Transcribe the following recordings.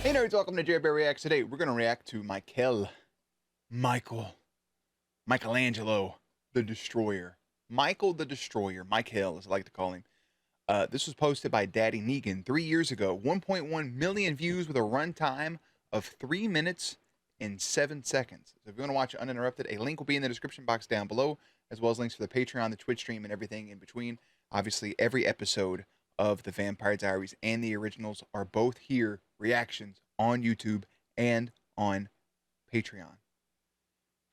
Hey nerds, welcome to Jerry Bear Reacts. Today we're going to react to Michelangelo the Destroyer. Michael the Destroyer, Mikael as I like to call him. This was posted by Daddy Negan 3 years ago. 1.1 million views with a runtime of 3 minutes and 7 seconds. So if you want to watch it uninterrupted, a link will be in the description box down below, as well as links for the Patreon, the Twitch stream, and everything in between. Obviously, every episode of the Vampire Diaries and the originals are both here, reactions on YouTube and on Patreon.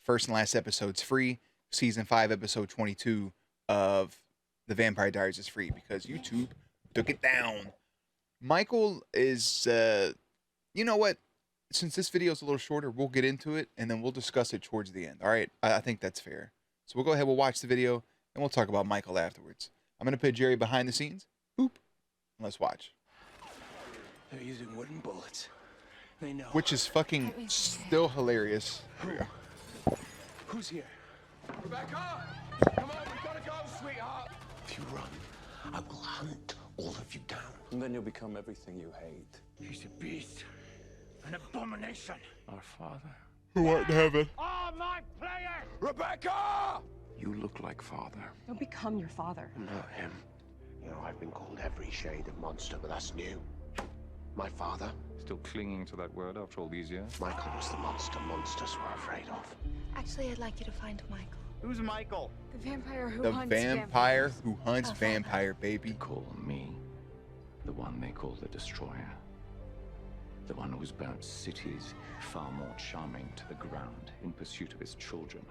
First and last episode's free. Season 5, episode 22 of the Vampire Diaries is free because YouTube took it down. Michael is, you know what? Since this video is a little shorter, we'll get into it and then we'll discuss it towards the end. All right, I think that's fair. So we'll go ahead, we'll watch the video, and we'll talk about Michael afterwards. I'm going to put Jerry behind the scenes. Boop. Let's watch. They're using wooden bullets. They know. Which is fucking still hilarious. Who's here? Rebecca! Come on, we gotta go, sweetheart! If you run, I will hunt all of you down. And then you'll become everything you hate. He's a beast. An abomination. Our Father. Who art in heaven? Oh, my player! Rebecca! You look like Father. Don't become your father. I'm not him. You know, I've been called every shade of monster, but that's new. My father, Still clinging to that word after all these years? Michael, was the monster monsters were afraid of. Actually, I'd like you to find Michael. Who's Michael? The vampire who The hunts vampire vampires. who hunts vampire, baby. Call me the one they call the Destroyer. The one who's burnt cities far more charming to the ground in pursuit of his children.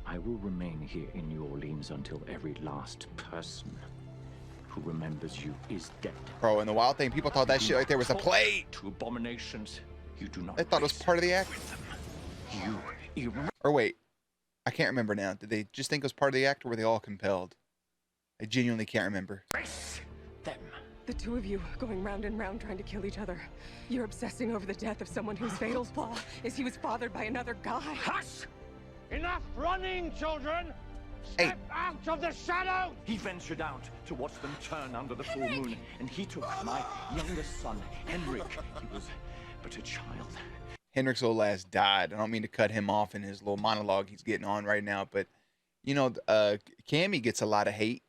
I will remain here in New Orleans until every last person who remembers you is dead. Bro, and the wild thing, people thought that shit right there was a play. To abominations you do not. They thought it was part of the act. You Or wait, I can't remember now. Did they just think it was part of the act, or were they all compelled? I genuinely can't remember. erase them. The two of you going round and round trying to kill each other. You're obsessing over the death of someone whose fatal flaw is he was fathered by another guy. Hush! Enough running, children! Hey. Step out of the shadow! He ventured out to watch them turn under the full moon, and he took my youngest son, Henrik. He was but a child. Henrik's old ass died. I don't mean to cut him off in his little monologue he's getting on right now, but you know, Cammy gets a lot of hate.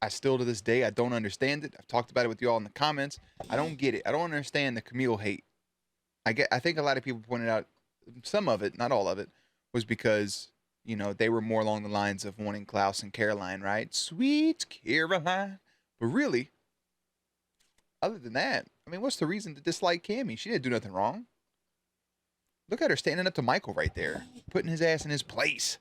I still to this day, I don't understand it. I've talked about it with you all in the comments. I don't get it. I don't understand the Camille hate. I think a lot of people pointed out some of it, not all of it, was because, you know, they were more along the lines of wanting Klaus and Caroline, right? Sweet Caroline. But really, other than that, I mean, what's the reason to dislike Cammy? She didn't do nothing wrong. Look at her standing up to Michael right there, putting his ass in his place.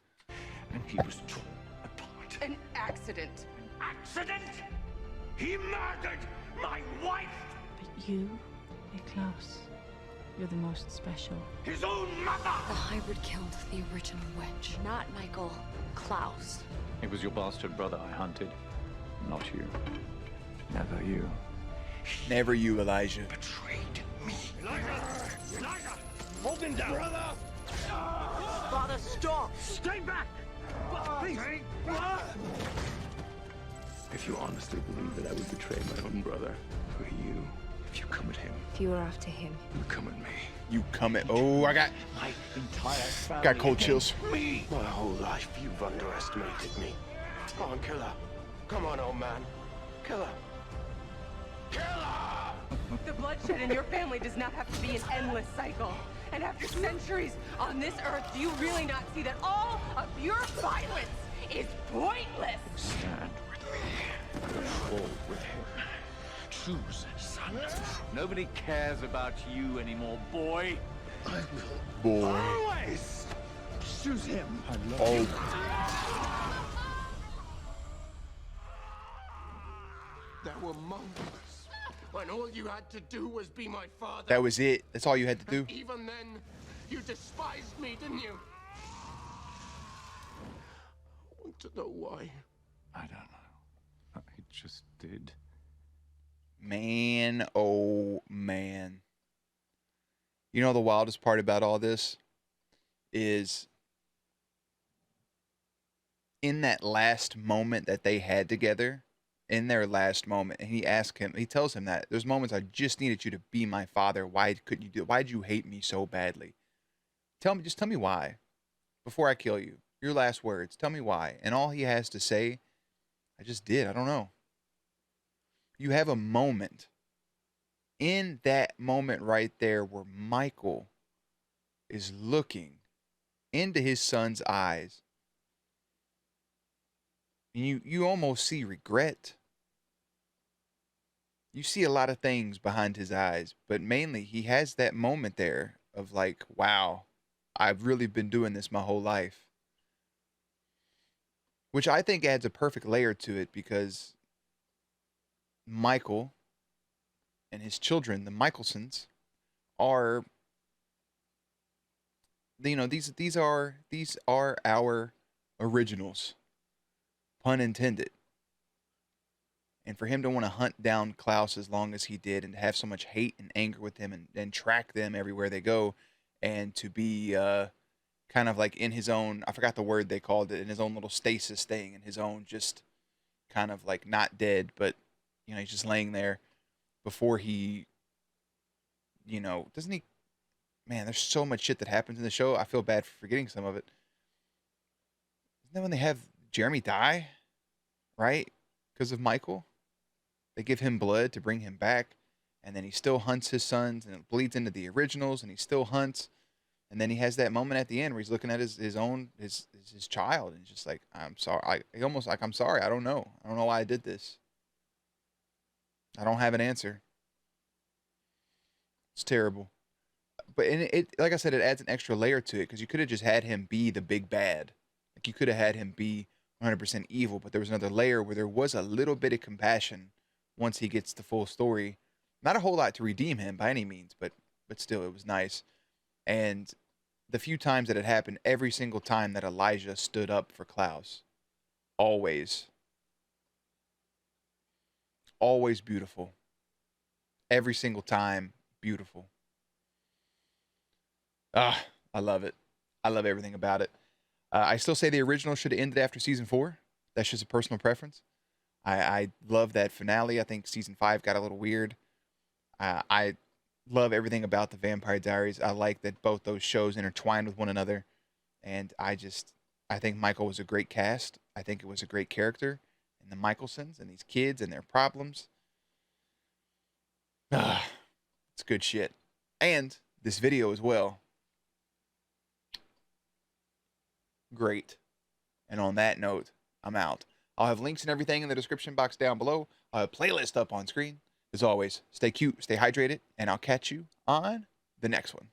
And he was torn apart. An accident. Accident! He murdered my wife! But you, Klaus, you're the most special. His own mother! The hybrid killed the original witch. Not Michael. Klaus. It was your bastard brother I hunted, not you. Never you. Never you, Elijah. Betrayed me. Elijah! Elijah! Hold him down! Brother! Father, stop! Stay back! Please! If you honestly believe that I would betray my own brother for you, if you come at him, If you were after him. you come at me. You come at, oh, I got My entire family. got cold chills. Me! My whole life you've underestimated me. Come on, kill her. Come on, old man. Kill her. Kill her! The bloodshed in your family does not have to be an endless cycle. And after centuries on this earth, do you really not see that all of your violence is pointless? Stand with me. Fall with him. Choose, son. Nobody cares about you anymore, boy. I will Boy. always choose him. Oh, There were moments when all you had to do was be my father. that was it. That's all you had to do. Even then, you despised me, didn't you? I want to know why. I don't know. I just did. Man, oh man. You know the wildest part about all this is in that last moment that they had together in their last moment, and he tells him that there's moments I just needed you to be my father. Why couldn't you do it? Why did you hate me so badly? Just tell me why before I kill you. Your last words. Tell me why. And all he has to say, I just did. I don't know. You have a moment in that moment right there where Michael is looking into his son's eyes. And you almost see regret. You see a lot of things behind his eyes, but mainly he has that moment there of like, wow, I've really been doing this my whole life. Which I think adds a perfect layer to it because Michael and his children, the Michelsons, are these are our originals, pun intended. And for him to want to hunt down Klaus as long as he did and to have so much hate and anger with him and track them everywhere they go and to be kind of like in his own, I forgot the word they called it, in his own little stasis thing, in his own just kind of like not dead, but he's just laying there before he, doesn't he, man, there's so much shit that happens in the show. I feel bad for forgetting some of it. Isn't that when they have Jeremy die, right? Because of Michael? They give him blood to bring him back, and then he still hunts his sons, and it bleeds into the originals, and he still hunts. And then he has that moment at the end where he's looking at his child, and he's just like, I'm sorry. He almost like, I'm sorry. I don't know. I don't know why I did this. I don't have an answer. It's terrible. But it like I said, it adds an extra layer to it because you could have just had him be the big bad. Like you could have had him be 100% evil, but there was another layer where there was a little bit of compassion once he gets the full story. Not a whole lot to redeem him by any means, but still, it was nice. And the few times that it happened, every single time that Elijah stood up for Klaus, always beautiful. Every single time, beautiful. Ah, I love it. I love everything about it. I still say the original should have ended after season 4. That's just a personal preference. I love that finale. I think season 5 got a little weird. I love everything about the Vampire Diaries. I like that both those shows intertwined with one another. And I think Michael was a great cast. I think it was a great character. And the Michelsons and these kids and their problems. It's good shit. And this video as well. Great. And on that note, I'm out. I'll have links and everything in the description box down below. I'll have a playlist up on screen. As always, stay cute, stay hydrated, and I'll catch you on the next one.